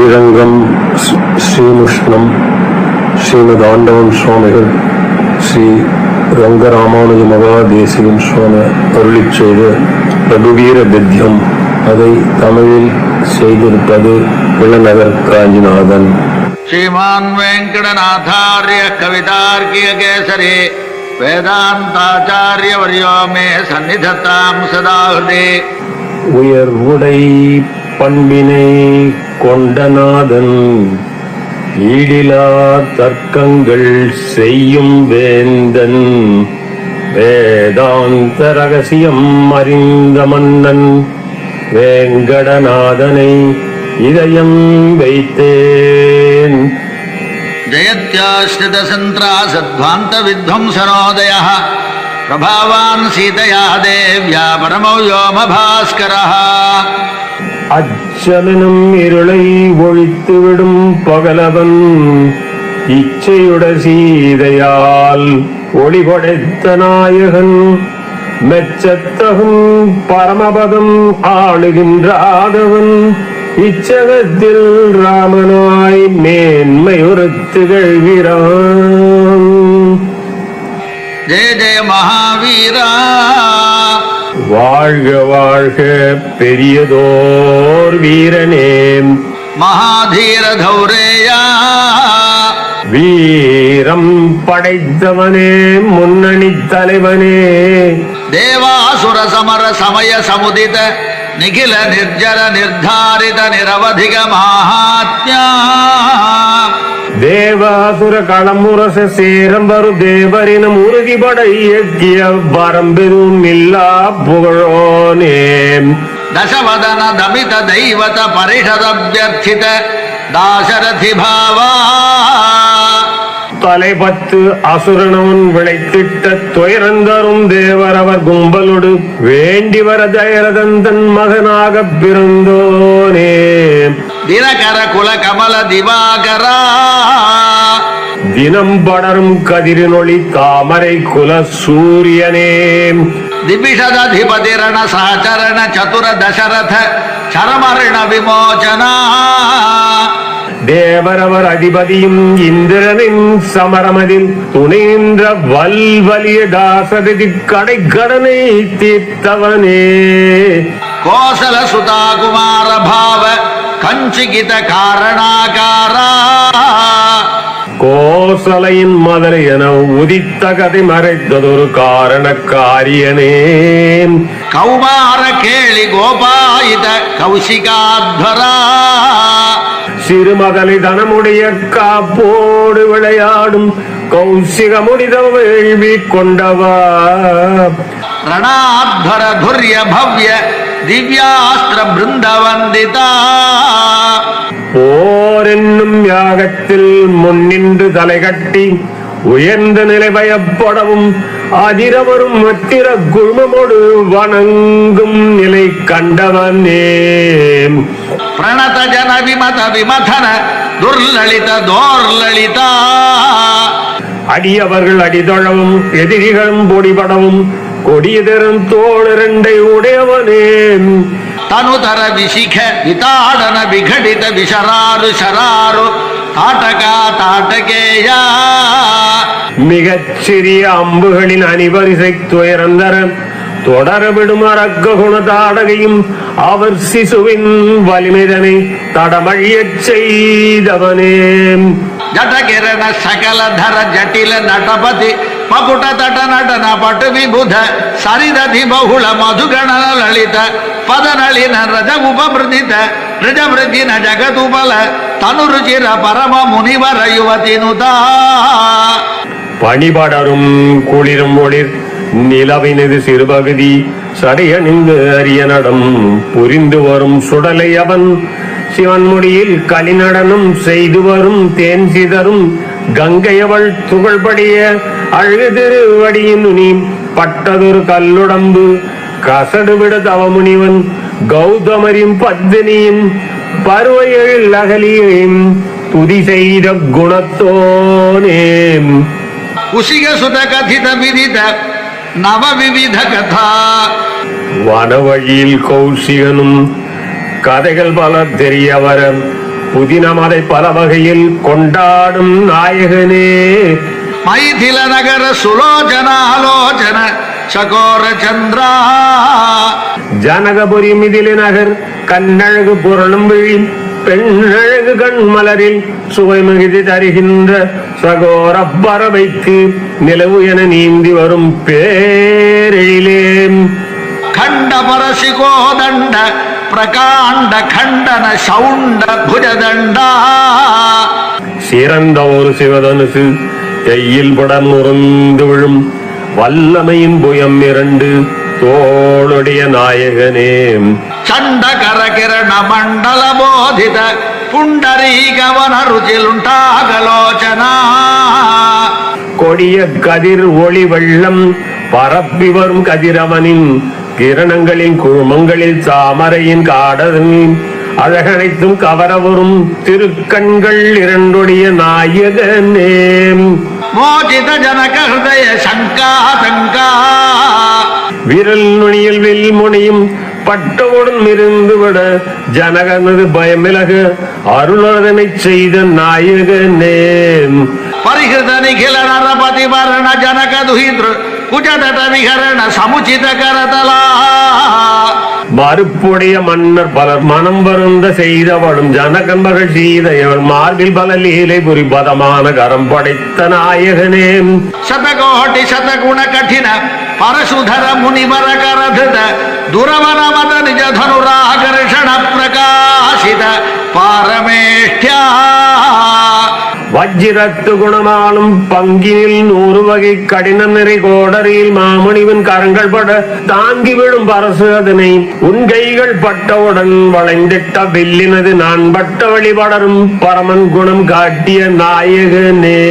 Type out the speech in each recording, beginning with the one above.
ஸ்ரீரங்கம் ஸ்ரீமுஷ்ணம் ஸ்ரீமதாண்டவன் சுவாமிகள் ஸ்ரீ ரங்கராமானுஜ மகாதேசிகன் சுவாமி அருளிச் செய்த ரகுவீர கத்தியம். அதை தமிழில் செய்திருப்பது இளநகர் காஞ்சிநாதன். ஸ்ரீமான் வெங்கடநாதார்ய கவிதார்க்கிய கேசரி வேதாந்தாச்சாரிய வரியோ மே சந்நிதத்தாம் சதாஹிருதே. உயர்வுடை பண்பினை கொண்டநாதன் ஈடிலா தர்க்கங்கள் செய்யும் வேந்தன் வேதாந்த ரகசியம் அறிந்த மன்னன் வேங்கடநாதனை இதயம் வைத்தேன். ஜயத்யாஸ்ரித சந்திராசத்வாந்த வித்வம்சனோதயः பிரபாவான் சீதையா தேவ்யா பரமோ யோம பாஸ்கரः. அச்சமெனும் இருளை ஒழித்துவிடும் பகலவன் இச்சையுட சீதையால் ஒளி படைத்த நாயகன் மெச்சத்தகும் பரமபதம் ஆளுகின்றாதவன் இச்சகத்தில் ராமனாய் மேன்மையுறுத்துகிறான். ஜெய ஜெய மகாவீரா. வாழ்க வாழ்க பெரியதோர் வீரனே மகாதீர தௌரேயா. வீரம் படைத்தவனே முன்னணி தலைவனே தேவாசுர சமர சமய சமுதித நிகில நிர்ஜர நிர்தாரித நிரவதிக மகாத்மியா. தேவாசுர களமுரச சேரம்பரு தேவரினம் உறுதிபட இயக்கிய வரம்பெரும் இல்லா புகழோனே. தசவதன தமித தெய்வத பரிஷதபியர்த்தித தாசரதி பாவா. தலைபத்து அசுரனவன் விளைத்திட்ட துயரந்தரும் தேவரவர் கும்பலோடு வேண்டி வர ஜெயரதந்தன் மகனாக பிறந்தோனே. தினகர குல கமல திவாகரா. தினம் படரும் கதிரினொளி தாமரை குல சூரியனே. திபிஷதிபதிரண சகச்சரண சதுர தசரத சரமரண விமோச்சனா. தேவரவர் அதிபதியும் இந்திரனின் சமரமதில் துணின்ற வல்வலிய தாசரதி கடைக்கடனை தீர்த்தவனே. கோசல சுதா குமார பாவ கஞ்சிகித காரணாகாரா. கோசலையின் மதலை என உதித்த கதை மறைத்ததொரு காரணக்காரியனே. கௌமார கேளி கோபாயித கௌசிகாத்வரா. சிறுமதலை தனமுடைய காப்போடு விளையாடும் கௌசிக முடித வேள்வி கொண்டவா. ரணாத்வர துர்ய பவ்ய திவ்யாஸ்திர பிருந்தவந்திதா. போர் என்னும் யாகத்தில் முன்னின்று தலை கட்டி உயர்ந்த நிலை பயப்படவும் அதிரவரும் மத்திர குழுமமோடு வணங்கும் நிலை கண்டவனே. பிரணத ஜன விமத விமதன துர்லலித தோர்லலிதா. அடியவர்கள் அடிதொழவும் எதிரிகளும் பொடிபடவும் கொடியதரும் தோழரண்டை உடையவனே. தனுதர விசிக விதாடன விகடித விஷராரு சராரு தாட்டகா தாட்டகேயா. மிகச் சிறிய அம்புகளின் அணிவரிசை துயரந்தர தொடரவிடும் அரக்க குணதாடகையும் அவர் சிசுவின் வலிமைதனை தடமழியச் செய்தவனே. ஜடகிரண சகல தர ஜட்டில நடபதி பகுட தட நடன பட்டு விபுத சரிததி பகுள மதுகண லலித பதநளின ரஜ உபமிருதித ரிஜமிருதின ஜகதுபல தனுருச்சிர பரம முனிவர யுவதினுதா. பணிபடரும் குளிரும் ஒளிர் நிலவினது சிறுபகுதி சடையணிந்து அரிய நடம் புரிந்து வரும் சுடலை அவன் சிவன்முடியில் களிநடனம் செய்து வரும் தேன் சிதறும் கங்கையவள் துகள்படிய அழகு திருவடியின் நுனி பட்டதொரு கல்லுடம்பு கசடுவிட தவமுனிவன் கௌதமரின் பத்தினியும் பருவையில் அகலியும் துதி செய்த குணத்தோனே. குசிக சுத கதித விதித நவ விவித கதா. வனவழியில் கௌசிகனும் கதைகள் பல தெரியவர புதினம் அதை பல வகையில் கொண்டாடும் நாயகனே. மைதில நகர சுலோச்சனாலோச்சன சகோர சந்திரா. ஜனகபுரி மிதில நகர் கண்ணழகு புரளும் விழி பெண்ணழகு கண்மலரில் சுவை மிகுதி தருகின்ற சகோர பறவைக்கு நிலவு என நீந்தி வரும் பேரெழிலே. கண்ட பரசி கோதண்ட பிரகாண்ட கண்டன சவுண்ட புஜதண்டா. சிறந்த ஒரு சிவதனுசு கையில் படம் உறந்து விழும் வல்லமையின் புயம் 2 தோளுடைய நாயகனே. சண்ட கரகிரண மண்டல போதித புண்டரீகவன ருச்சிலுண்டாகலோச்சனா. கொடிய கதிர் ஒளி வெள்ளம் பரப்பி வரும் கதிரவனின் கிரணங்களின் குழுமங்களில் தாமரையின் காடலின் அழகனைத்தும் கவர வரும் திருக்கண்கள் 2 நாயகனே. மோஜித ஜனக ஹிருதய சங்கா சங்கா. விரல் நுனியில் வில் முனியும் பட்டவுடன் இருந்துவிட ஜனகனது பயமிலக அருளதனை செய்த நாயகனே. பரிகிருத நிகில நரபதி வரண ஜனக துஹித்ரு குஜதட விஹரண சமுச்சித கரதலா. மறுப்புடைய மன்னர் பலர் மனம் வருந்த செய்தவளும் ஜனகன் மகள் சீதையவள் மார்பில் பல லீலை புரிபதமான கரம் படைத்த நாயகனே. சதகோட்டி சதகுண கঠিன பரசுதர முனிவர கரத துரவன மத நிஜ தனுராகர்ஷண பிரகாசித பாரமேஷ்யா. வஜ்ரத்து குணமானும் பங்கினில் 100 வகை கடினம் நிறை கோடரியில் மாமணிவன் கரங்கள் பட தாங்கி விடும் பரசு அதனை உன் கைகள் பட்டவுடன் வளைந்திட்ட வில்லினது நான் பட்ட வழிபடரும் பரமன் குணம் காட்டிய நாயகனே.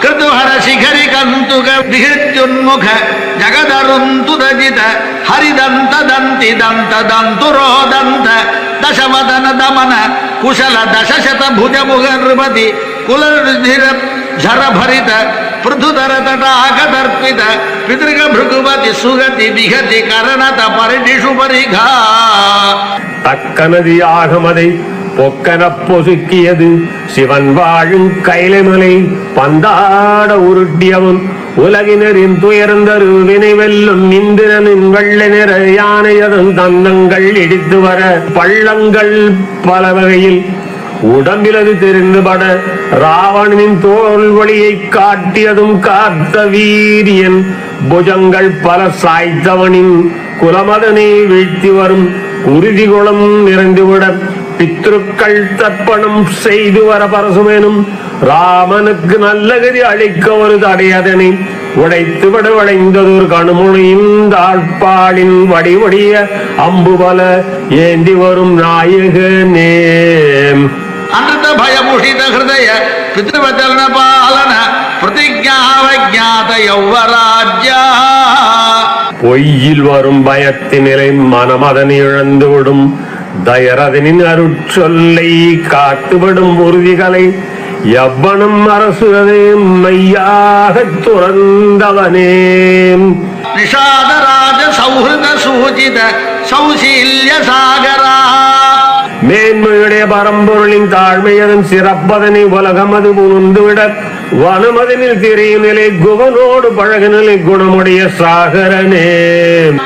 கிருதுஹர சிகரி கந்துக விஹித்யுன்முக ஜகதருந்துதஜித ஹரிதந்த தந்தி தந்த தந்துரோதந்த தசவதன தமன குஷல தசசத புஜமுக நிருபதி குலருதிர ஜரபரித பிருதுதர தடாகதர்ப்பித பிதೃக பிருகுபதி சுகதி விகதி கரணத பரிடிஷு பரிகா. தக்கனது ஆகமதை பொக்கன பொசுக்கியது சிவன் வாழும் கைலைமலை பந்தாட உருட்டியவன் உலகினரின் துயர்ந்தரு வினை வெல்லும் இந்திரனின் வெள்ளை நிற யானையதன் தந்தங்கள் இடித்து வர பள்ளங்கள் பல வகையில் உடம்பிலது தெரிந்துபட ராவணனின் தோல் வழியை காட்டியதும் காத்த வீரியன் புஜங்கள் பல சாய்த்தவனின் குலமதனை வீழ்த்தி வரும் உறுதிகுளம் நிறைந்துவிட பித்ருக்கள் தர்ப்பணம் செய்து வர பரசுமேனும் ராமனுக்கு நல்ல கதி அளிக்க ஒரு தடையதனை உடைத்து விட வளைந்ததொரு கணுமுனையின் தாழ்பாளின் வடிவடிய அம்பு பல ஏந்தி வரும் நாயகனே. அமிர்த பயமுஷித ஹிருதய பித்ருவச்சலன பாலன பிரதிஜாவஜாத யௌவராஜ்யா. பொய்யில் வரும் பயத்தின் நிலை மனமதனை இழந்துவிடும் தயரதனின் அருட்சொல்லை காத்துவிடும் உறுதிகளை எவ்வனும் அரசு அதை மையாக துறந்தவனே. நிஷாதராஜ சௌஹிருத சூஜித சௌசீல்ய சாகரா. மேன்மையுடைய பரம்பொருளின் தாழ்மையதன் சிறப்பதனை உலகமது புகுந்துவிட வனமதனில் திரையும் நிலை குவனோடு பழகு நிலை குணமுடைய சாகரனே.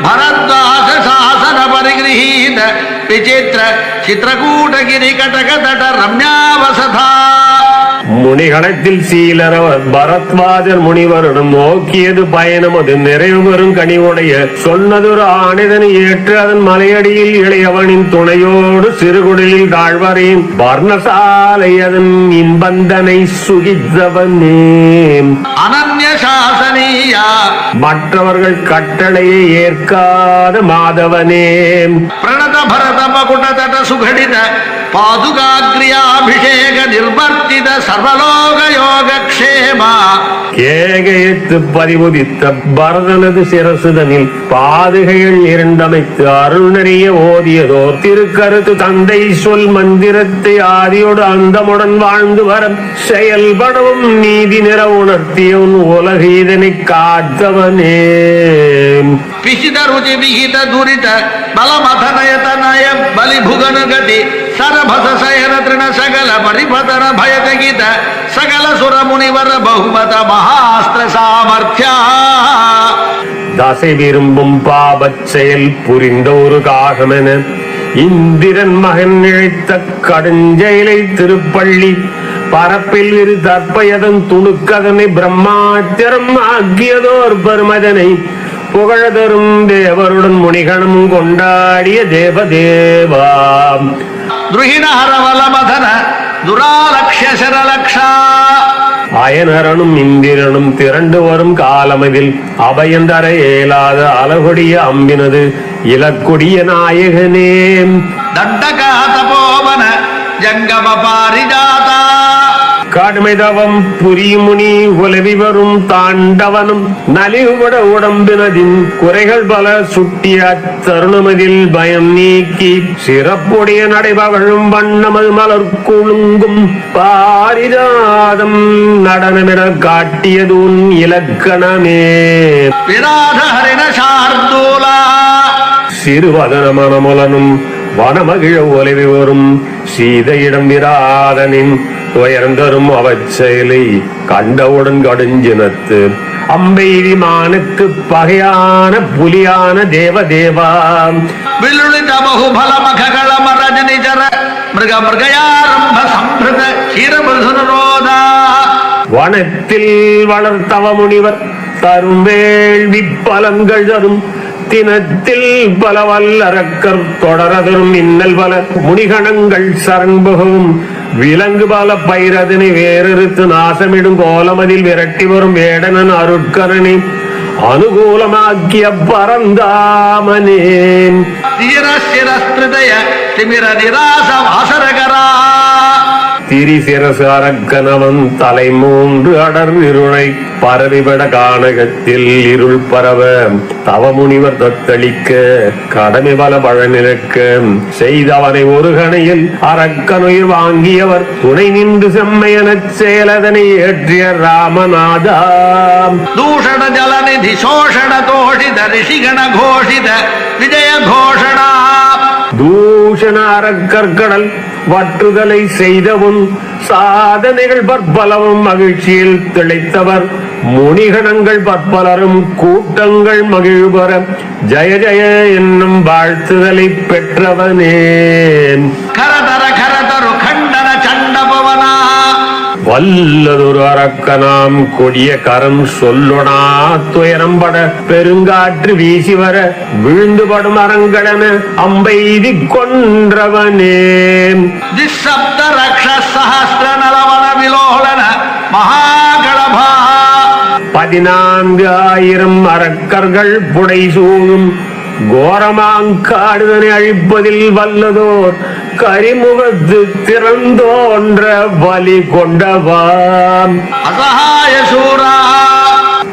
பரத்வாச சாசன பரிகிரஹீத விசித்திர சித்திரகூடகிரி கடக தட ரம்யாவசதா. முனிகணத்தில் சீலரவர் பரத்வாஜர் முனிவருடன் நோக்கியது பயணம் அது நிறைவு பெறும் கனிவுடைய சொன்னதொரு ஆணிதனை ஏற்று அதன் மலையடியில் இளையவனின் துணையோடு சிறுகுடலில் தாழ்வரையின் வர்ணசாலை அதன் இன்பந்தனை சுகித்தவனே. அனன்ய சாசனியா மற்றவர்கள் கட்டளையை ஏற்காத மாதவனே. பிரணத பரத மகுட தட சுகடித பாதுகாக்ரியாபிஷேக நிர்வர்த்தித சர்வலோக யோக க்ஷேமா. கேகயத்து பதிவுதித்த பரதனது சிரசுதனில் பாதுகைகள் 2 அமைத்து அருள் நிறைய ஓதியதோர் திருக்கருத்து தந்தை சொல் மந்திரத்தை ஆதியோடு அந்தமுடன் வாழ்ந்து வர செயல்படவும் நீதி நிற உணர்த்தியவன் உலகீதனை காத்தவனே. பிசித ருச்சி விகித துரித பலமதனயதனய பலிபுகனுகதி சரபச சயன திருண சகல பரிபதன பயதகித சகல சுர முனிவர பகுமத மகாஸ்திர சாமர்த்தியா. தசை விரும்பும் பாபச் செயல் புரிந்த ஒரு காகமென இந்திரன் மகன் இழைத்த கடுஞ்செயலை திருப்பள்ளி பரப்பில் இரு தற்பயதன் துணுக்கதனை பிரம்மாத்திரம் ஆக்கியதோர் பெருமதனை புகழதரும் தேவருடன் முனிகணம் கொண்டாடிய தேவதேவா. துருஹிணஹரவலமதன துராலக்ஷ்ய சரலக்ஷா. அயனரனும் இந்திரனும் திரண்டு வரும் காலமதில் அபயந்தர இயலாத அலகுடிய அம்பினது இலக்குடிய நாயகனே. தண்டகா தபோவன ஜங்கம பாரிஜாதா. காடுமைதவம் புரிமுனி உலவி வரும் தாண்டவனும் நலிவுபட உடம்பினதின் குறைகள் பல சுட்டிய தருணமதில் பயம் நீக்கி சிறப்புடைய நடைபவழும் வண்ணமது மலர் குழுங்கும் பாரிஜாதம் நடனமென காட்டியதுன் இலக்கணமே. விராத ஹரிண சார்தூலா. சிறுவதன மனமுலனும் வனமகிழ உலவி வரும் சீதையிடம் விராதனின் துயர்ந்தரும் அவச்செயலை கண்டவுடன் கடுஞ்சினத்து அம்பெய்தி மானுக்கு பகையான புலியான தேவதேவா. வில்லுளித பகுபல மககள மரஜனிஜர மிருக மிருகயாரம்ப சம்பிருத சீரமிருதுரோதா. வனத்தில் வளர்த்தவ முனிவர் தரும் வேள்வி பலங்கள் தரும் தினத்தில் பல வல்லரக்கர் தொடரதரும் இன்னல் பல முனிகணங்கள் சரண்புகவும் விலங்கு பல பைரதனை வேறறுத்து நாசமிடும் கோலமதில் விரட்டி வரும் வேடனன் அருட்கரனை அனுகூலமாக்கிய பரந்தாமனே. தீரசிரஸ்திருதய திமிர நிராச வாசரகரா. திரிசிரசு அரக்கனவன் தலை மூன்று அடர் இருளை பரவிபட கானகத்தில் இருள் பரவ தவமுனிவர் தத்தளிக்க கடமை பல பழநிலக்க செய்தவனை ஒரு கணையில் அரக்கனுயிர் வாங்கியவர் துணை நின்று செம்மையனச் செயலதனை ஏற்றிய ராமநாதா. தூஷண ஜலநிதி சோஷண தோஷித ரிஷிகண கோஷித விஜய கோஷணா. தூஷண அரக்கற்கடல் வற்றுதலை செய்தவும் சாதனைகள் பற்பலவும் மகிழ்ச்சியில் திளைத்தவர் முனிகணங்கள் பற்பலரும் கூட்டங்கள் மகிழ்வர ஜய ஜய என்னும் வாழ்த்துதலை பெற்றவனே. கரதர கரதரு கண்டன சண்டபவனா. வல்லதொரு அரக்கனாம் கொடிய கரம் சொல்லொணா துயரம்பட பெருங்காற்று வீசி வர விழுந்துபடும் அரங்கடன அம்பெய்தி கொன்றவனே. திசப்த ரக்ஷ சஹஸ்ர நலவன விலோலன மகாகளபா. 14,000 அரக்கர்கள் புடை சூழும் கோரமாங்காடுதனை அழிப்பதில் வல்லதோர் கரிமுகத்து திறந்தோன்ற வலி கொண்டவாம். அசகாய சூரா.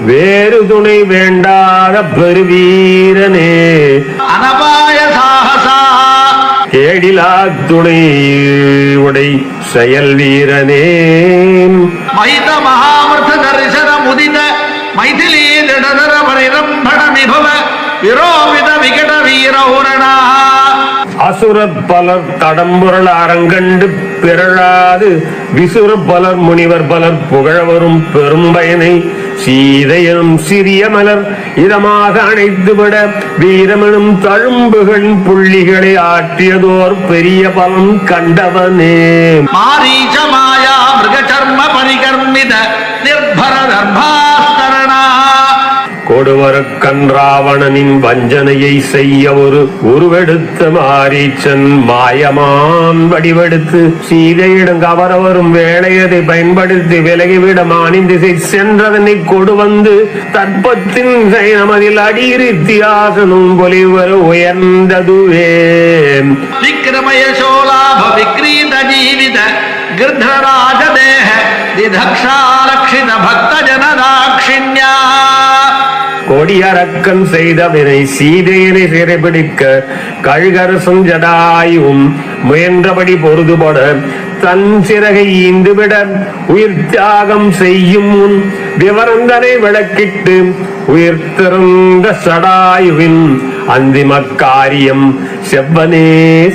வேறு துணை வேண்டாத பெருவீரனே. அனபாய சாகசா. கேடிலா துணை உடை செயல் வீரனே. மகித மகாமிருத தரிசன முதித மைதிலி திடதர பரிரம்பண விபவ விரோபித விகட வீரூரணா. அசுரப் பலர் தடம்புரள் அரங்கண்டு பிறழாது விசுர பலர் முனிவர் பலர் புகழவரும் பெரும் பயனை சீதையனும் சிறிய மலர் இதமாக அணைத்துவிட வீரமனும் தழும்புகளின் புள்ளிகளை ஆற்றியதோர் பெரிய பலம் கண்டவனே. மாரீச்ச மாயா மிருகச்சர்ம பரிகர்மித நிர்பர தர்பாஸ்தரணா. கொடுவர கன்றாவணனின் வஞ்சனையை செய்ய ஒரு உருவெடுத்த மாரீச்சன் மாயமான் வடிவெடுத்து சீதையிடம் கவர வரும் வேளையதை பயன்படுத்தி விலகிவிட மானின் திசை சென்றதனை கொடு வந்து தற்பத்தின் சைனமதில் அடியிருத்தியாசனும் பொலிவர உயர்ந்ததுவே. விக்ரமய சோலாப விக்ரீத ஜீவித கிருத்ரராஜ தேஹ திதக்ஷாலக்ஷித பக்த ஜனதாட்சிண்யா. கொடியரக்கன் செய்தவினை சீதையனை சிறைபிடிக்க கழுகரசும் ஜடாயும் முயன்றபடி பொருதுபட தன் சிறகை ஈந்துவிட உயிர் தியாகம் செய்யும் முன் விவரந்தனை விளக்கிட்டு உயிர் திறந்த சடாயுவின் அந்திம காரியம் செவ்வனே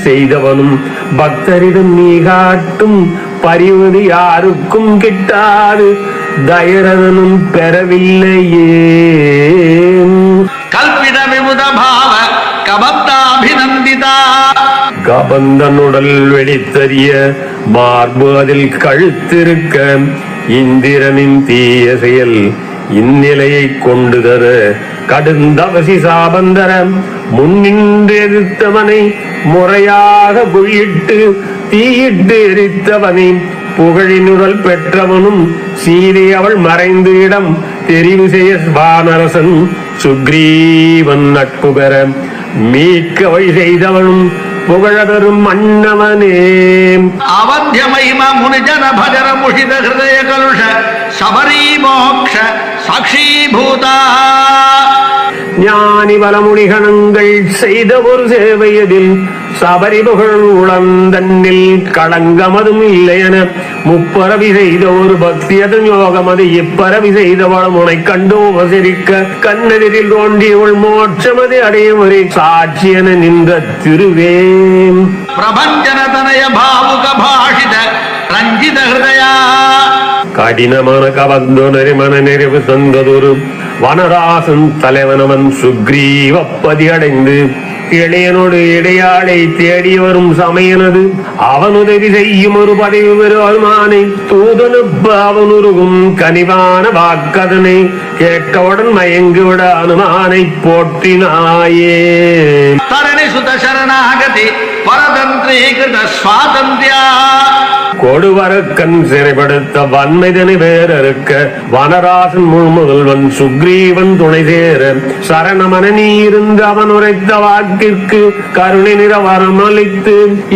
செய்தவனும் பக்தரிடம் நீ காட்டும் பரிவது யாருக்கும் கிட்டாது தயரதனும் பெறவில்லையே. கல்பித விமுத பாவ கபந்தாபிநந்திதா கபந்தனுடல் வெடித்தறிய மார்பு அதில் கழுத்திருக்க இந்திரனின் தீய செயல் இந்நிலையை கொண்டு தர கடுந்தவசி சாபந்தர முன்னின்று எதிர்த்தவனை முறையாக குழியிட்டு தீயிட்டு எரித்தவனை புகழினுடல் பெற்றவனும் சீதை அவள் மறைந்து இடம் தெரிவு செய்ய வானரசன் சுக்ரீவன் நட்பு பெற மீட்க வழி செய்தவனும் புகழதரும் மன்னவனே. அவத்திய மகிம முனிஜன பஜர முஷித ஹிருதய கலுஷ சபரி மோக்ஷ சாட்சீபூதா ஞானி பலமுனிகணங்கள் செய்த ஒரு சேவையதில் சபரி புகழ் உளந்தன்னில் களங்கமதும் இல்லையென முப்பரவி செய்த ஒரு பக்தியதன் யோகமது இப்பரவி செய்த வளமுனை கண்டு உபசரிக்க கண்ணெதிரில் தோன்றியவள் மோட்சமது அடையும் ஒரு சாட்சியன நின்ற திருவே. பிரபஞ்சனதனய பாவுக பாஷித ரஞ்சித ஹிருதயா கடினமான கவந்தோனரி மன நிறைவு தந்ததொரு வனராசன் தலைவனவன் சுக்ரீவப்பதி அடைந்து இளையனோடு இடையாளை தேடி வரும் சமயனது அவன் உதவி செய்யும் ஒரு பதவி பெறுவானை தூதனுப்ப அவனுருகும் கனிவான வாக்கதனை கேட்டவுடன் மயங்குவிட அனுமானை போற்றினாயே. தரணி சுத சரணாகதி பரதந்திரீகிருத சுவாதந்தியா கொடுவரக்கன் சிறைப்படுத்த வன்மைதனை வேறறுக்க வனராசன் முழுமுதல்வன் சுக்ரீவன் துணை சேர சரணமன நீருந்து அவன் உரைத்த வாக்கிற்கு கருணை நிற வரமளித்து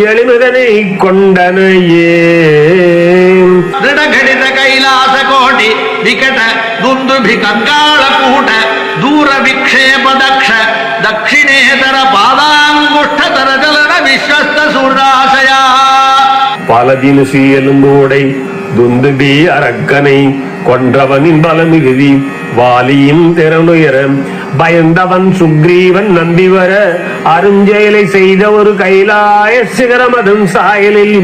எளிமதனை கொண்டனையே. திருடகடித கைலாச கோடி விகட துந்துபி கங்காள கூட்ட தூர விக்ஷேப தக்ஷ தட்சிணேதர பாதாங்குஷ்டதர ஜலன விஸ்வஸ்த சூர்ணாசயா பலதினு சீயலும்பூடை துந்துபி அரக்கனை கொன்றவனின் பலமிகுதி வாலியின் திறனுயர பயந்தவன் சுக்ரீவன் நம்பி வர அருஞ்செயலை செய்த ஒரு கைலாய சிகரமதன் சாயலில்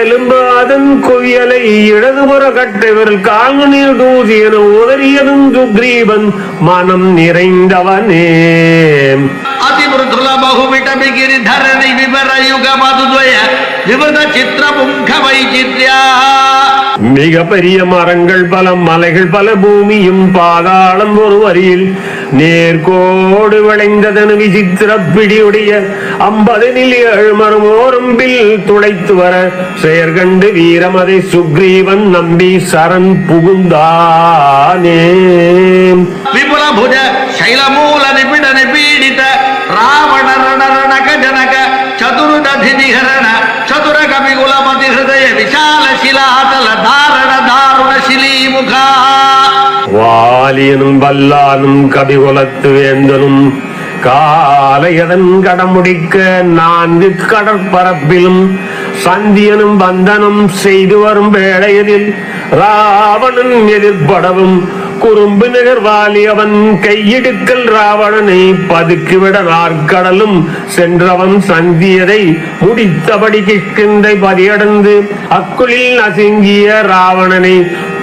எலும்பு அதன் குவியலை இடதுபுற கட்டவர்கள் கால்நீர் தூசியன உதறியதும் சுக்ரீவன் மனம் நிறைந்தவனே. அதிமிருதுல பகுவிட்டபி கிரிதரணி விவர யுக மதுத்வய விவத சித்திர முக வைச்சித்யா மிக பெரிய மரங்கள் பல மலைகள் பல பூமியும் பாதாளம் ஒரு வரியில் நேர்கோடு விளைந்ததன் விசித்திர பிடியுடைய 50 மரமோரம்பில் துளைத்து வர செயற்கண்டு வீரமதை சுக்ரீவன் நம்பி சரண் புகுந்தானே. விபுல புஜ சைலமூல நிபிட நிபீடித ராவண ரணரணக ஜனக சதுர்ததி நிகரண சதுர கபிகுலமதி ஹிருதய விசால சிலாதல தாரண தாருண சிலீமுகா வாலியனும் வல்லானும் கபிகுலத்து வேந்தனும் காலையதன் கடமுடிக்க 4 கடற்பரப்பிலும் சந்தியனும் வந்தனும் செய்து வரும் வேளையதில் ராவணன் எதிர்படவும் குறும்பு நிகர் வாலி அவன் கையிடுக்கல் ராவணனை பதுக்கிவிட நாற்கடலும் சென்றவன் சந்தியதை முடித்தபடி கிஷ்கிந்தை பதியடந்து அக்குளில் நசுங்கிய ராவணனை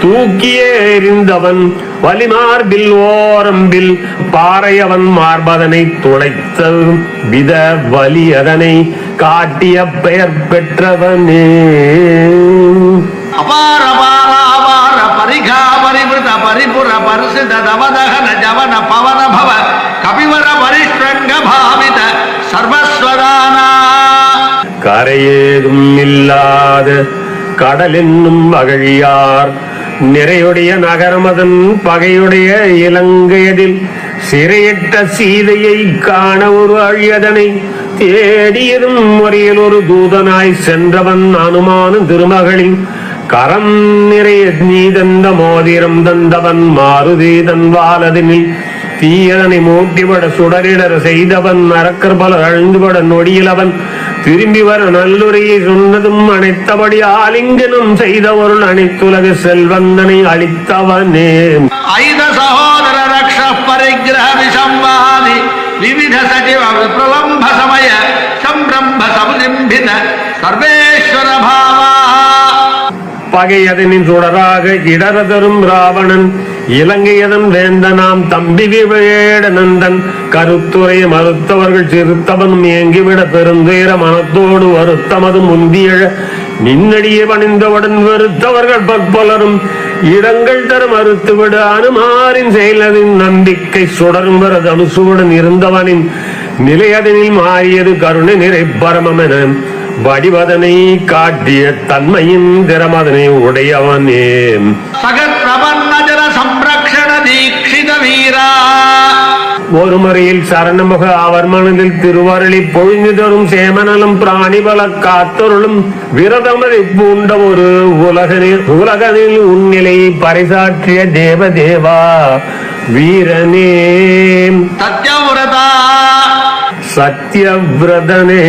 தூக்கியே எறிந்தவன் வலிமார்பில் ஓரம்பில் பாறையவன் மார்பதனை துளைத்த வித வலி அதனை காட்டிய பெயர் பெற்றவனே. அபார பாராபார பரிகா பரிவிருத பரிபுர பரிசுத தவதகன ஜவன பவன பவ கபிவர பரிஷ்ரங்க பாவித சர்வஸ்வதானா கரையேதும் இல்லாத கடல் என்னும் அகழியார் நிறையுடைய நகரமதன் பகையுடைய இலங்கையதில் சிறையிட்ட சீதையை காண ஒரு அழியதனை தேடியதும் முறையில் ஒரு தூதனாய் சென்றவன் அனுமானும் திருமகளின் கரம் நிறைய நீ தந்த மோதிரம் தந்தவன் மாருதி தன்வாலதனில் தீயதனை மூட்டிவிட சுடரிடர செய்தவன் அரக்கர் பல அழுந்துபட நொடியில் அவன் திரும்பி வர நல்லுரையை சொன்னதும் அனைத்தபடி ஆலிங்கனம் செய்தவருள் அனைத்துலக செல்வந்தனை அளித்தவனே. ஐத சகோதர ரக்ஷ பரிகிரக விசம்பாதி விவித சஜிவ பிரலம்ப சமய சம்பிரம்ப சமுதிம்பித சர்வேஸ்வர பாவா. பகையதனின் சுடராக இடரதரும் ராவணன் இலங்கையதன் வேந்தனாம் தம்பி விவேடநந்தன் கருத்துரை மறுத்தவர்கள் சிறுத்தவன் ஏங்கிவிட பெருந்துயர மனத்தோடு வருத்தமது முந்தியழ நின்னடியே பணிந்தவுடன் வெறுத்தவர்கள் பற்பலரும் இடங்கள் தர மறுத்துவிட அனுமாரின் செயலதின் நம்பிக்கை சுடரும் வர தனுசுவுடன் இருந்தவனின் நிலையதனில் மாறியது கருணை நிறை பரமமென வடிவதனை காட்டிய தன்மையின் திறமதனை உடையவனே. சகத்ரவன்னஜர சம்ரக்ஷண தீட்சித வீரா. ஒரு முறையில் சரணமுக அவர் மனதில் திருவருளி பொழிந்து தரும் சேமனலும் பிராணிபல காத்தொருளும் விரதமதை பூண்ட ஒரு உலகனில் உன்னிலை பறைசாற்றிய தேவதேவா வீரனே சத்யவிரதா சத்யவிரதனே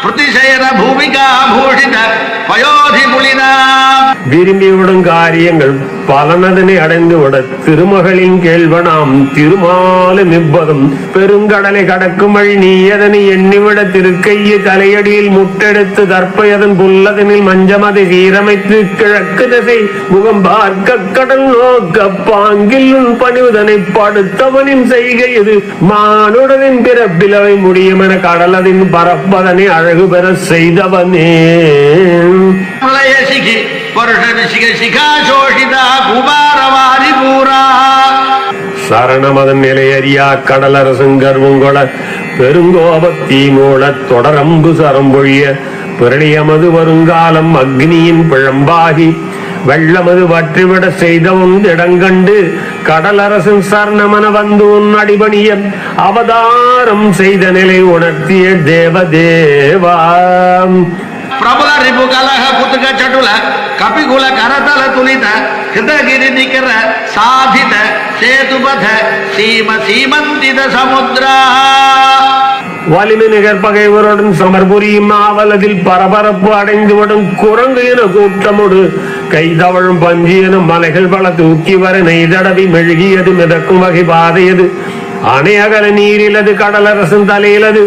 பிரதிசயன பூமிகா பூஷித பயோதி புலினா. விரும்பிவிடும் காரியங்கள் பலனதனை அடைந்துவிட திருமகளின் கேள்வனாம் திருமால நிப்பதும் பெருங்கடலை கடக்கும் வழி நீயதனை எண்ணிவிட திருக்கைய தலையடியில் முட்டெடுத்து தற்பயதன் புல்லதனில் மஞ்சமதை சீரமைத்து கிழக்கு திசை முகம் பார்க்க கடல் நோக்க பாங்கில் உன் பணிவுதனை படுத்தவனின் செய்கை இது மானுடனின் பிறப்பிலவை முடியும் என கடலதின் பரப்பதனை அழகு பெற செய்தவனே. சரணமதன் நிலையறியா கடலரசங்கர்வங்கொள பெருங்கோபத்தீ மூல தொடரம்பு சரம்பொழிய பிரளியமது வருங்காலம் அக்னியின் பிழம்பாகி வெள்ளமது வற்றிவிட செய்தவும் இடங்கண்டு கடலரசன் சரணமன வந்து உன் அடிபணிய அவதாரம் செய்த நிலை உணர்த்திய தேவதேவா. பிரபல ரிபு கலக புத்துக சட்டுல கபிகுல கரதல துலித ஹிருதகிரி நிகர சாதித சேதுபத சீம சீமந்தித சமுத்ரா. வலிமை நிகர் பகைவருடன் சமர்புரியும் ஆவலதில் பரபரப்பு அடைந்துவிடும் குரங்கு என கூட்டமோடு கைதவழும் பஞ்சு என மலைகள் பல தூக்கி வர நெய்தடவி மெழுகியது மிதக்கும் வகை பாதையது அணையகல நீரிலது கடலரசன் தலையிலது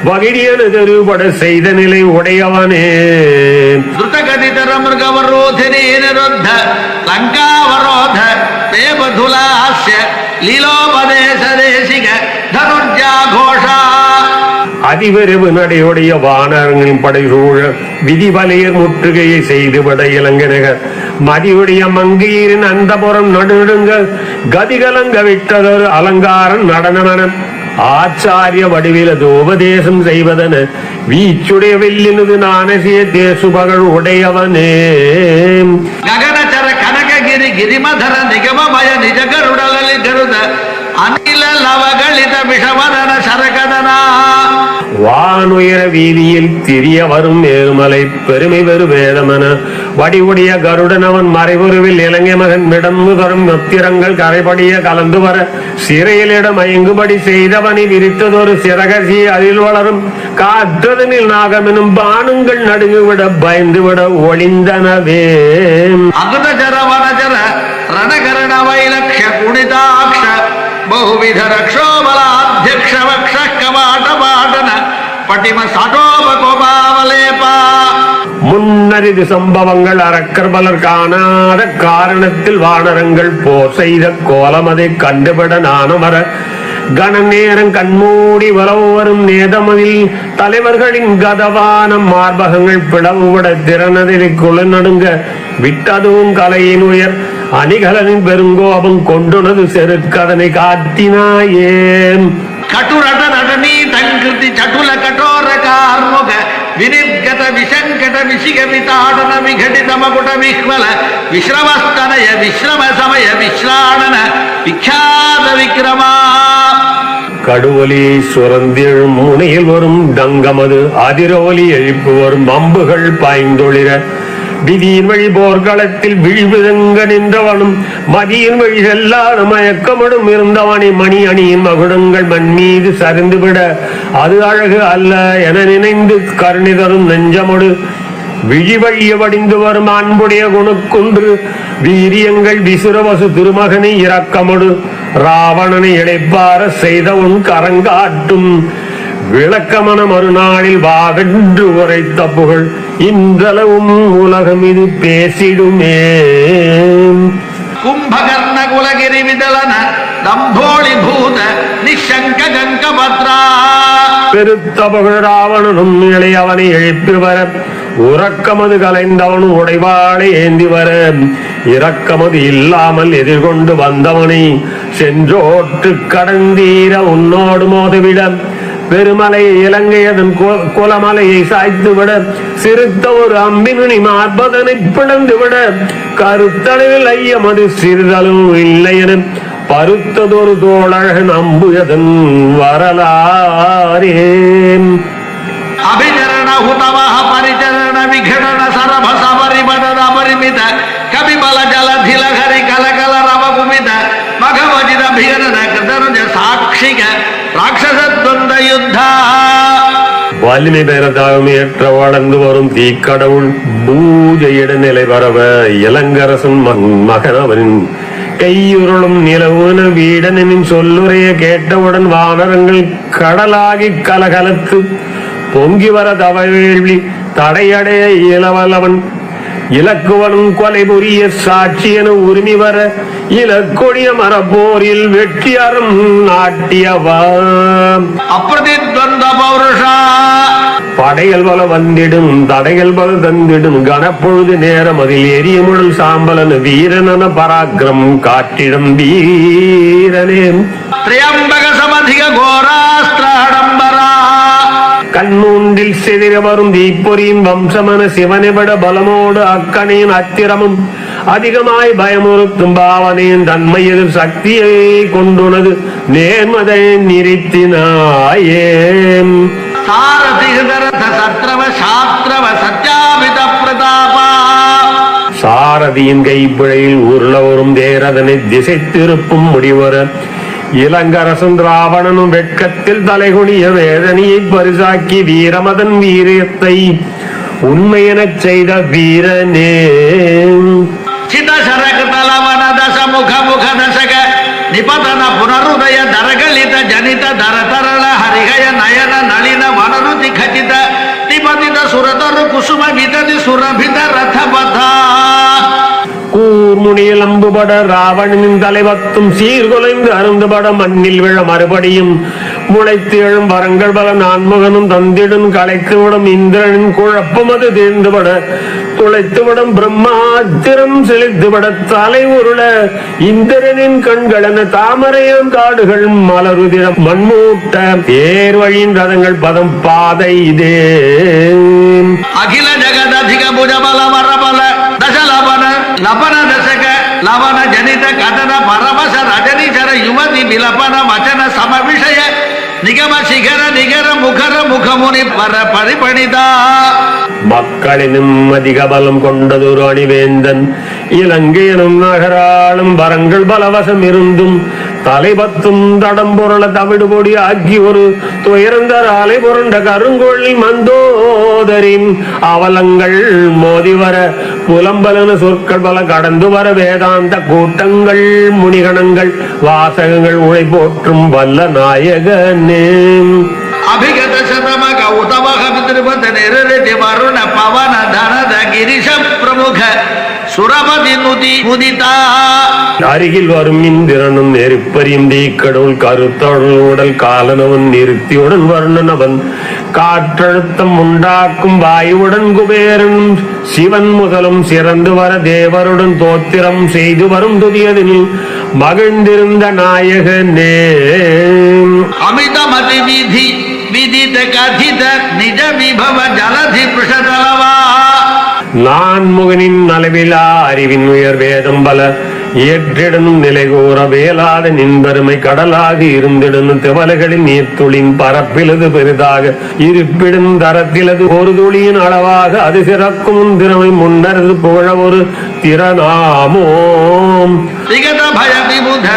வகிடியனு தெருவுபட செய்த நிலை உடையவனே. துருதகதிதர மிருகவரோதினே நிருத்த லங்காவரோத தேவதுலாஸ்ய லீலோபதேச தேசிக தனுர்ஜா கோஷா. அதிவிரைவு நடையுடைய வானரங்களின் படை சூழ விதிவலையர் முற்றுகையை செய்துவிட இளங்கநகர் மதியுடைய மங்கையரின் அந்தபுறம் நடுநடுங்க கதிகலங்க விட்டதொரு அலங்காரன் நடனமன ஆச்சாரிய வடிவிலது உபதேசம் செய்வதென வீச்சுடைய வெல்லினது நானசிய தேசுபகள் உடையவனே. ககனச்சர கனககிரி கிரிமதர நிகமமய நிஜகருடலி கருத அனில லவகளித விஷவதன சரகதனா. வானுயர வீதியில் திரிய வரும் ஏழுமலை பெருமை பெரு வேதமன வடிவுடைய கருடனவன் மறைவுருவில் இலங்கை மகன் மிடம்பு தரும் நொத்திரங்கள் கரைபடிய கலந்து வர சிறையிலிடம் மயங்குபடி செய்தவனை விரித்ததொரு சிறகசி அதில் வளரும் காற்றதனில் நாகமெனும் பானுங்கள் நடுங்குவிட பயந்துவிட ஒளிந்தனவே. அகுதஜர வனஜர ரணகரண வைலக்ஷ குணிதாக்ஷ பகுவித ரக்ஷோபலாத்யக்ஷ வக்ஷ கவாட பாடன பட்டிம சடோபகோபாவலேபா. முன்னறிது சம்பவங்கள் அறக்கர்பலர் காணாத காரணத்தில் வானரங்கள் போர் செய்த கோலம் அதை கண்டுபிட நாணமர கன நேரம் கண்மூடி வளவு வரும் நேதமதில் தலைவர்களின் கதவான மார்பகங்கள் பிளவுவிட திறனதில் குளநடுங்க விட்டதும் கலையின் உயர் அணிகலனின் பெருங்கோபம் கொண்டுனது செருக்கதனை காட்டினாயே. கட்டுரட நடனி தங்கிருதி சட்டுல கடோர கார்முக வினிர்கத விசங்கட விசிக விதாடன விகடித மகுட விஹ்வல விஸ்ரமஸ்தனய விஸ்ரம சமய விஸ்ராணன விக்யாத விக்ரமா. கடுவொலி சுரந்தெழும் முனையில் வரும் டங்கமது அதிரொலி எழுப்பு வரும் அம்புகள் பாய்ந்தொழிர விதியின் வழி போர்க்களத்தில் விழிவிதங்க நின்றவனும் மதியின் வழி செல்லாத மயக்கமடும் இருந்தவனை மணி அணியின் மகுடங்கள் மண் மீது சரிந்துவிட அது அழகு அல்ல என நினைந்து கருணை தரும் நெஞ்சமொடு விழி வழிய வடிந்து வரும் அன்புடைய குணக்குன்று வீரியங்கள் விசுரவசு திருமகனை இரக்கமொடு ராவணனை இழைப்பார செய்த உன் கரங்காட்டும் விளக்கமன மறுநாளில் வாவென்று உரைத்த புகழ் இன்றளவும் உலகம் இது பேசிடுமே. கும்பகர்ண குலகிரி விதலன தம்போளி பூத நிஷங்க கங்க பத்ரா. பெருத்த புகழ் ராவணனும் இளையவனை எழுப்பி வர உறக்கமது கலைந்தவனும் உடைவாளை ஏந்தி வர இரக்கமது இல்லாமல் எதிர்கொண்டு வந்தவனை சென்றோட்டு கடந்தீர உன்னோடு மோதுவிட பெருமலை இலங்கை அதன் குலமலையை சாய்த்து விட சிறுத்த ஒரு அம்பினி மார்பதனை பிளந்து விட கருத்தளவில் ஐயமது சிறிதளவும் இல்லை என பருத்ததொரு தோழகன் அம்புயதன் வரலாறே. அபிச்சரண ஹுதவஹ பரிச்சரண விகடன சரபச பரிபதன பரிமித கபிபல ஜலதில ஹரி கலகல ரவகுமித மகவஜித பிகரன கிருதனுஜ சாட்சிக ராட்சசத்வந்த யுத்தா. வலிமை பெறதாகமேற்ற வளர்ந்து வரும் தீக்கடவுள் பூஜையிட நிலை வரவ இளங்கரசன் மகனவனின் கையுருளும் நிலவுன வீடனின் சொல்லுரைய கேட்டவுடன் வானரங்கள் கடலாகி கலகலத்து பொங்கி வர தவவேள்வி தடையடைய இளவலவன் இலக்குவனும் கொலை புரிய சாட்சி என உரிமை வர இலக்கொடிய மரப்போரில் வெற்றியாரும் நாட்டியவா. அப்பிரதித்வந்த பௌருஷா படைகள் பல வந்திடும் தடைகள் பல தந்திடும் கனப்பொழுது நேரம் அதில் எரிய முழல் சாம்பலன் வீரனன பராக்கிரம் காட்டிடம் வீரனே. திரியம்பக சமதிக கோராஸ்திரடம்பரா கண்ணூண்டில் செதிர வரும் தீப்பொறியின் வம்சமன சிவனிபட பலமோடு அக்கணியின் அத்திரமும் அதிகமாய் பயமுறுத்தும் பாவனையின் தன்மை எதிர் சக்தியை கொண்டுனது நேர்மதை நிறுத்தினாயே. சாரதியின் கைப்பிழையில் உருளவரும் தேரதனை திசை திருப்பும் முடிவர இளங்கரசன் ராவணனும் வெட்கத்தில் தலைகுனிய வேதனையை பரிசாக்கி வீரமதன் வீரியத்தை உண்மையெனச் செய்த வீரனே. சிதசரகலவன தச முக முக தசக நிபதன புனருதய தரகலித ஜனித தரதரள ஹரிகய நயன நளின வனருதி கச்சித நிபதித சுரதரு குசும விததி சுரபித ரதபதா. கூர்முனியில் அம்புபட ராவணனின் தலைவத்தும் சீர்குலைந்து அருந்துபட மண்ணில் விழ மறுபடியும் முளைத்து எழும் வரங்கள் பல நான்முகனும் தந்திடும் களைத்துவிடும் இந்திரனின் குழப்பம் அது தீர்ந்துபட துளைத்துவிடும் பிரம்மாத்திரம் செலுத்துபட தலை உருள இந்திரனின் கண்களென தாமரையாம் காடுகள் மலருதிரம் மண்மூட்ட ஏர் வழியின் ரதங்கள் பதம் பாதை இதே. அகில ஜகத அதிக புஜபல வரபல தசலபன லபன தசக லவன ஜனித கதன பரமச ரஜனிச்சர யுவதி விலபன வச்சன சம விஷய நிகம சிகர நிகர முகர முகமுனி பர பரிபணிதா. மக்களினும் அதிக பலம் கொண்டதொரு அணிவேந்தன் இலங்கையனும் நகராளும் வரங்கள் பலவசம் இருந்தும் தலைபத்தும் தடம்பொருள தவிடுபொடி ஆக்கி ஒரு துயரந்தர் அலை புரண்ட கருங்கோழி மந்தோதரின் அவலங்கள் மோதி வர புலம்பலன சொற்கள் பல கடந்து வர வேதாந்த கூட்டங்கள் முனிகணங்கள் வாசகங்கள் உழை போற்றும் வல்ல நாயகனே. அபிகத சதம கௌதமக திருபத நிரதி வருண பவன தனத கிரிஷ பிரமுக சுரபதி நுதி முதிதா. அருகில் வரும் இந்திரனும் நெருப்பறியும் தீக்கடவுள் கருத்தொடல் உடல் காலனவன் நிறுத்தியுடன் வர்ணனவன் காற்றழுத்தம் உண்டாக்கும் வாயுவுடன் குபேரன் சிவன் முதலும் சிறந்து வர தேவருடன் தோத்திரம் செய்து வரும் துதியதில் மகிழ்ந்திருந்த நாயகனே. அமிதமதி விதி விதித கதித நிஜ விபவ ஜலதி புஷதலவா. நான் முகனின் அளவிலா அறிவின் உயர் வேதம் பல ஏற்றிடனும் நிலை கூற வேலாத நின்பெருமை கடலாக இருந்திடனும் திவலைகளின் நீர்த்துளின் பரப்பிலது பெரிதாக இருப்பிடும் தரத்திலது ஒரு துளியின் அளவாக அது சிறக்கும் திறமை முன்னரது புகழ ஒரு திறனாமோம். விகத பய விபுத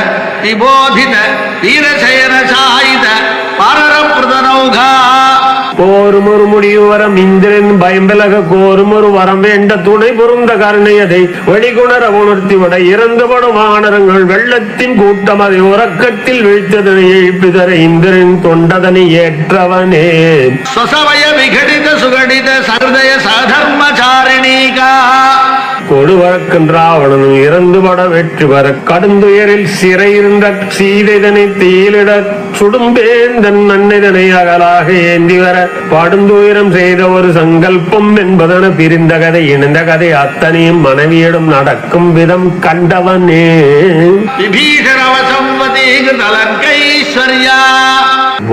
விபோதித வீரசயன சாயுத பரர பிரதனௌகா போரும் ஒரு முடிவு வரம் இந்திரன் பயம்பலக கோரும் ஒரு வரம் வேண்ட துணை பொருந்த கருணையதை வெளிகுணர உணர்த்திவிட இறந்துபடும் வானரங்கள் வெள்ளத்தின் கூட்டம் அதை உறக்கத்தில் வீழ்த்ததனை எழுப்பிதர இந்திரன் தொண்டதனை ஏற்றவனே சொசவய விகடித சுகடித சர்தய சதர்மச்சாரிணிகா கொடுவழக்கின்ற அவனும் இறந்துபட வெற்றி பெற கடுந்துயரில் சிறையிருந்த சீதைதனை தீயிலிட சுடும்பேந்தன் நன்னிதனை அகலாக ஏந்தி வர படுந்துயரம் செய்த ஒரு சங்கல்பம் என்பதன பிரிந்த கதை இணைந்த கதை அத்தனையும் மனைவியிடம் நடக்கும் விதம் கண்டவனே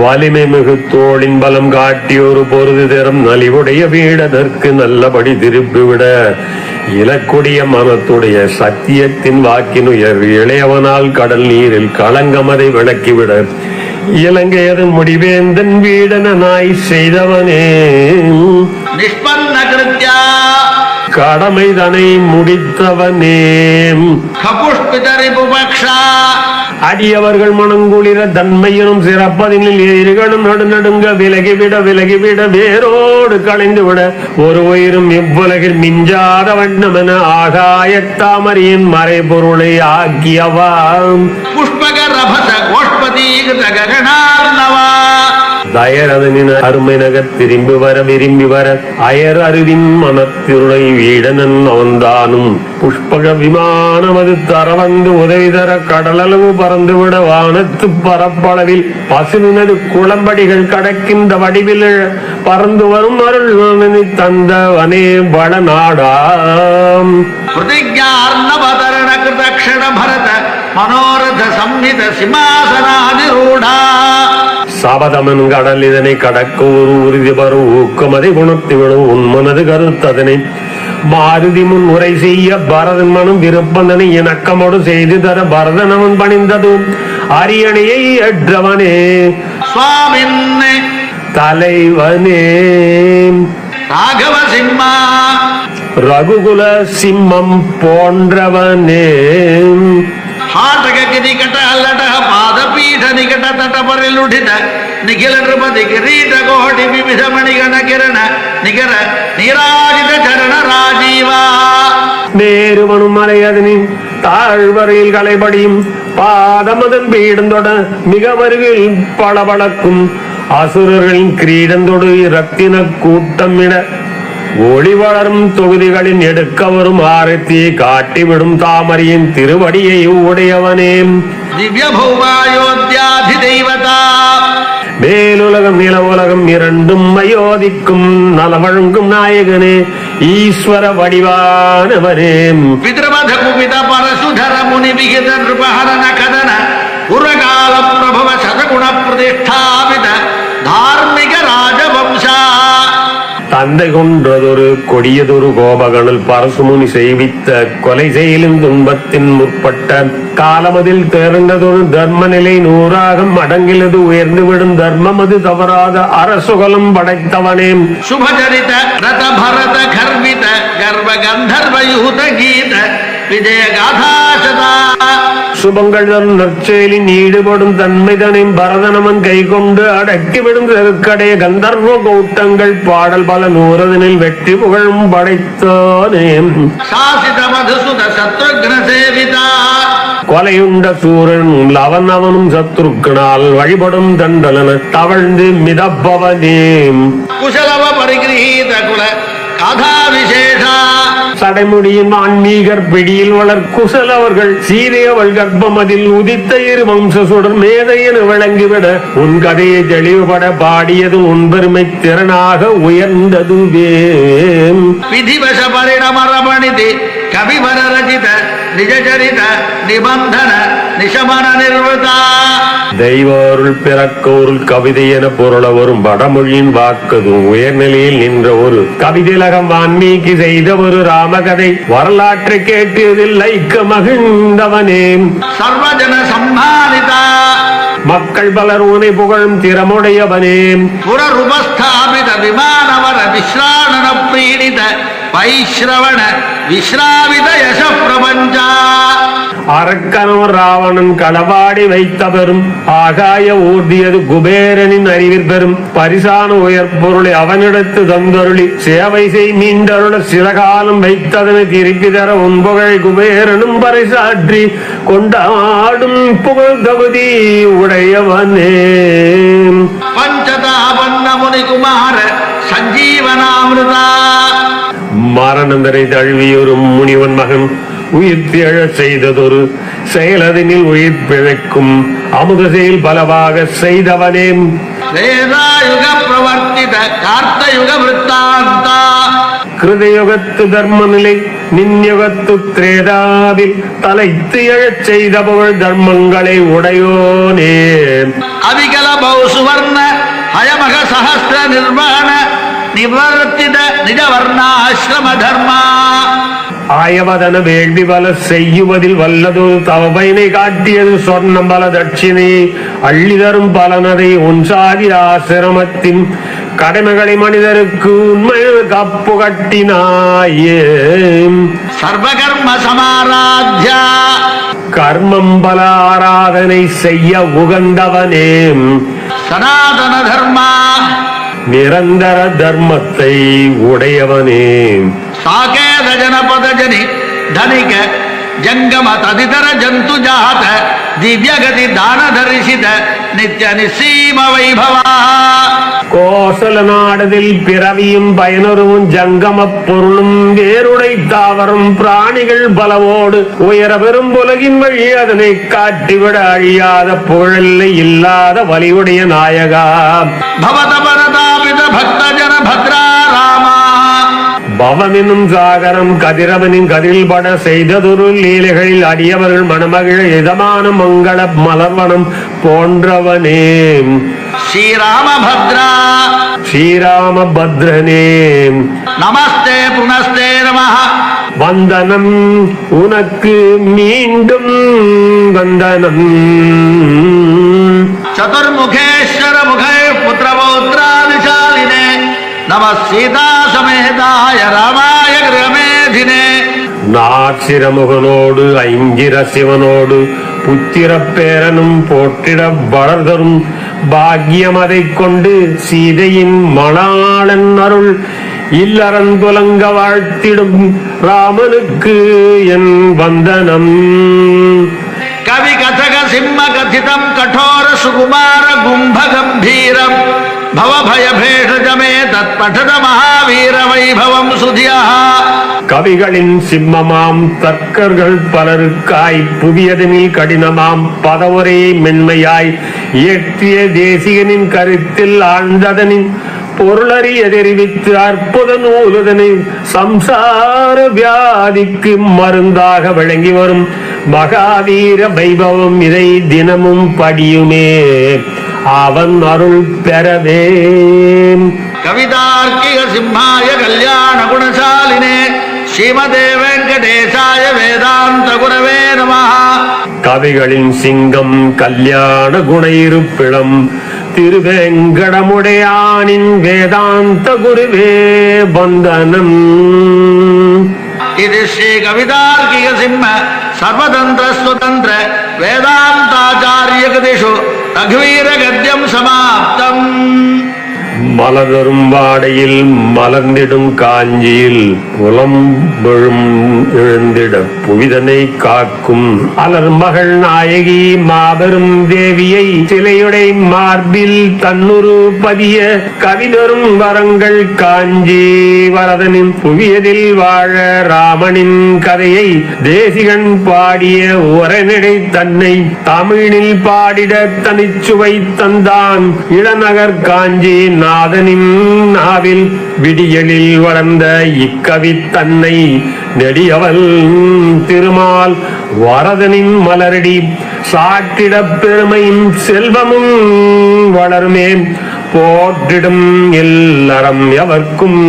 வலிமை மிகு தோளின் பலம் காட்டி ஒரு பொருது தரும் நலிவுடைய வீடதற்கு நல்லபடி திருப்பிவிட இலக்குடைய மனத்துடைய சத்தியத்தின் வாக்கினுயர் இளையவனால் கடல் நீரில் களங்கமதை விளக்கிவிட இலங்கையதன் முடிவேந்தன் வீடன நாய் செய்தவனே நிஷ்பன்ன கிருத்யா கடமைதனை முடித்தவனே கபுஷ்பிதரிபுபக்ஷா அடியவர்கள் மனங்குளிர தன்மையினும் சிறப்பதினில் எதிரிகளும் நடுநடுங்க விலகிவிட வேரோடு களைந்து விட ஒரு உயிரும் இவ்வுலகில் மிஞ்சாத வண்ணமென ஆகாயத்தாமரியின் மறைபொருளை ஆக்கியவா புஷ்பக ரபச கோஷ்பதி ககனார்ணவா தயரதனின் அருமை நகர் திரும்பி வர விரும்பி வர அயர் அறிவின் மனத்திருளை வீடனன் அவன்தானும் புஷ்பக விமானம் அது தரவந்து உதவி தர கடலளவு பறந்துவிட வானத்து பரப்பளவில் பசுவினது குளம்படிகள் கடக்கின்ற வடிவில் பறந்து வரும் அருள் தந்தவனே வடநாடாம் பிரதிஜார்ணவதரண கிருதக்ஷண பரத மனோரத சம்ஹித சிம்மாசனாதிரூடா சபதமன் கடல் இதனை கடக்க ஒரு உறுதி வரும் ஊக்கமதை குணத்திவிடும் உன்மனது கருத்ததனை மாருதி முன் உரை செய்ய பரதன் மனம் விருப்பந்தனை இணக்கமோடு செய்து தர பரதன் அவன் பணிந்ததும் அரியணையை ஏற்றவனே சுவாமின் தலைவனே ராகவ சிம்மா ரகுகுல சிம்மம் போன்றவனே ಹಾಟಕ ನಿಕಟ ಅಲ್ಲಟ ಪಾದಪೀಠ ನಿಕಟ ತಟಪರಿಲುಠಿತ ನಿಖಿಲ ನೃಪತಿ ಕಿರೀಟ ಕೋಟಿ ವಿವಿಧ ಮಣಿಗಣ ಕಿರಣ ನಿಖರ ನೀರಾಜಿತ ಚರಣ ರಾಜೀವ மேருவனும் மலையதனின் தாழ்வரையில் கலைபடியும் பாதமதன் பீடந்தொட மிக வருகில் பளபளக்கும் அசுரர்களின் கிரீடந்தொடு ரத்தின கூட்டமிட ஒளி வளரும் தொகுதிகளின் எடுக்க வரும் ஆரத்தியை காட்டிவிடும் தாமரையின் திருவடியை உடையவனே திவ்ய பௌமாயோத்யாதி தெய்வதா மேலுலகம் நில உலகம் இரண்டும் அயோதிக்கும் நல வழங்கும் நாயகனே ஈஸ்வர வடிவானவனே பித்ருமத குபித பரசுதர முனி விகித நிருபஹரண கதன புரகால பிரபவ சதகுண பிரதிஷ்டாபித தார்மிக ராஜவம்சா தந்தை கொன்றதொரு கொடியதொரு கோபகணல் பரசுமுனி செய்வித்த கொலை செயலும் துன்பத்தின் முற்பட்ட காலமதில் தேர்ந்ததொரு தர்ம நிலை 100 மடங்கிலது உயர்ந்துவிடும் தர்மம் அது தவறாத அரசுகலம் படைத்தவனே சுபச்சரித ரத பரத கர்வித கர்வ கந்தர்வ யூத கீத விஜய காதாசதா சுபங்கள் நற்செயலின் ஈடுபடும் தன்மைதனின் பரதனமன் கை கொண்டு அடக்கிவிடும் செருக்கடைய கந்தர்வ கூட்டங்கள் பாடல் பல 100 வெற்றி புகழும் படைத்தானே சாசித மதுசுத சத்ருக்ன சேவிதா கொலையுண்ட சூரன் அவனும் சத்ருக்கனால் வழிபடும் தண்டலன தவழ்ந்து மிதப்பவனே குசலவ பரிகிரகீத குல கதா விசேஷா சடைமுடியின் ஆன்மீகர் பிடியில் வளர் குசலவர்கள் சீதையவள் கர்ப்பம் அதில் உதித்த இரு வம்சசுடன் மேதையென விளங்கிவிட உன் கதையை தெளிவுபட பாடியது உன் பெருமை திறனாக உயர்ந்ததுவே விதிவச பரிணமரமணிதி கவிவர ரச்சித நிஜச்சரித நிபந்தன நிஷமன நிர்வதா தெய்வருள் பிறக்கோருள் கவிதை என பொருள வரும் வடமொழியின் வாக்கதும் உயர்நிலையில் நின்ற ஒரு கவிதைலகம் வான்மீகி செய்த ஒரு ராமகதை வரலாற்றை கேட்டதில் லைக்க மகிழ்ந்தவனே சர்வஜன சம்மானிதா மக்கள் பலர் உனை புகழும் திறமுடையவனே புரருபஸ்தாபித விமானவர விஸ்ராணன பிரீடித வைஸ்ரவண விஸ்ராவித யச பிரபஞ்சா அரக்கனோ ராவணன் களவாடி வைத்த பெரும் ஆகாய ஊர்தியது குபேரனின் அறிவிற் பெறும் பரிசான உயர் பொருளை அவனிடத்து தந்தருளி சேவை செய் மீண்டருள சிறகாலம் வைத்ததனை திருப்பி தர உன்புகழை குபேரனும் பரிசாற்றி கொண்டாடும் புகழ் தகுதி உடையவனே. பஞ்சதாபன்ன முனிகுமார சஞ்சீவனாமிருதா. மரணந்தரை தழுவியொரும் முனிவன் மகன் உயிர் திழ செய்ததொரு செயலதனில் உயிர் பிழைக்கும் அமுத செயல் பலவாக செய்தவனே. வேதாயுக பிரவர்த்தித கார்த்தயுக விருத்தாந்தா. கிருதயுகத்து தர்ம நிலை நின்யுகத்து திரேதாவில் தலைத்து எழச் செய்த புகழ் தர்மங்களை உடையோனே. அவிகல பௌசுவர்ண ஹயமக சஹஸ்ர நிர்வாண நிவர்த்தித நிஜவர்ணாசிரம தர்மா. ஆயவதன வேள்வி பல செய்யுவதில் வல்லது தவபயனை காட்டியது சொர்ணம் பல தட்சிணை அள்ளி தரும் பலனதை உன்சாதி ஆசிரமத்தின் கடமைகளை மனிதருக்கு உண்மையில் கப்பு கட்டினாயே. சர்வகர்ம சமாராத்யா. கர்மம் பல ஆராதனை செய்ய உகந்தவனே. சனாதன தர்மா. நிரந்தர தர்மத்தை உடையவனே. சாகேத ஜனபத ஜனி தனிக ஜங்கம ததிதர ஜந்து ஜாத திவ்யகதி தான தரிசித நித்ய நிசீம வைபவா. கோசல நாடதில் பிறவியும் பயனரும் ஜங்கம பொருளும் வேருடை தாவரும் பிராணிகள் பலவோடு உயர பெரும் உலகின் வழி அதனை காட்டிவிட அழியாத புகழெல்லை இல்லாத வலியுடைய நாயகா. பவத பரதாபித பக்த ஜன பத்ரா ராமா. பவமெனும் சாகரம் கதிரவனின் கதில் பட செய்ததொரு லீலைகளில் அடியவர்கள் மணமகிழ இதமான மங்கள மலர்வனம் போன்றவனே. ஸ்ரீராமபத்ரா. ஸ்ரீராமபத்ரனே நமஸ்தே புனஸ்தே நமஹ. வந்தனம் உனக்கு மீண்டும் வந்தனம். சதுர்முகேஸ்வர முகே புத்திரபௌத்ராதிசாலினே நம சீதா சமேதாய ராமாய கிரமேதினே. நாச்சிரமுகனோடு ஐங்கிர சிவனோடு புத்திர பேரனும் போற்றிட வளர்தரும் பாக்கியம் அதை கொண்டு சீதையின் மணாளன் அருள் இல்லறன் துலங்க வாழ்த்திடும் ராமனுக்கு என் வந்தனம். கவி கதக சிம்ம கதிதம் கடோர சுகுமார கும்ப கம்பீரம் பவபய பேஷஜமே தத்படத மகாவீர வைபவம் சுதியா. கவிகளின் சிம்மமாம் தர்க்கர்கள் பலருக்காய் புவியதனில் கடினமாம் பதவுரை மென்மையாய் இயற்றிய தேசிகனின் கருத்தில் ஆழ்ந்ததனின் பொருளறிய தெரிவித்து அற்புத நூலுதனை சம்சார வியாதிக்கு மருந்தாக விளங்கி வரும் மகாவீர வைபவம் இதை தினமும் படியுமே அவன் அருள் பெறவே. கவிதார்க்கிக சிம்மாய கல்யாண குணசாலினே ஸ்ரீமதே வெங்கடேசாய வேதாந்த குரவே நமஹ. கவிகளின் சிங்கம் கல்யாண குண இருப்பிடம் திருவேங்கடமுடையானின் வேதாந்த குருவே வந்தனம். இது ஸ்ரீ கவிதார்க்கிக சிம்ம சர்வதந்திர சுதந்திர வேதாந்தாச்சாரிய கதிஷு ரகுவீர கத்யம் சமாப்தம். மலதரும் வாடையில் மலர்ந்திடும் காஞ்சியில் புலம் விழும் எழுந்திட புவிதனை காக்கும் அலர் மகள் நாயகி மாபெரும் தேவியை சிலையுடை மார்பில் தன்னுரு பதிய கவிதரும் வரங்கள் காஞ்சி வரதனின் புவியதில் வாழ ராமனின் கதையை தேசிகன் பாடிய உரைநடை தன்னை தமிழில் பாடிட தனிச்சுவை தந்தான் இளநகர் காஞ்சி நாதனின் நாவில் விடியலில் வளர்ந்த இக்கவி தன்னை நெடியவள் திருமால் வரதனின் மலரடி சாட்டிட பெருமையும் செல்வமும் வளருமே போற்றிடும் எல்லாரம் எவர்க்கும்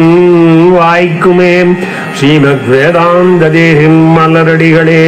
வாய்க்குமே. ஸ்ரீமத் வேதாந்த தேசின் மலரடிகளே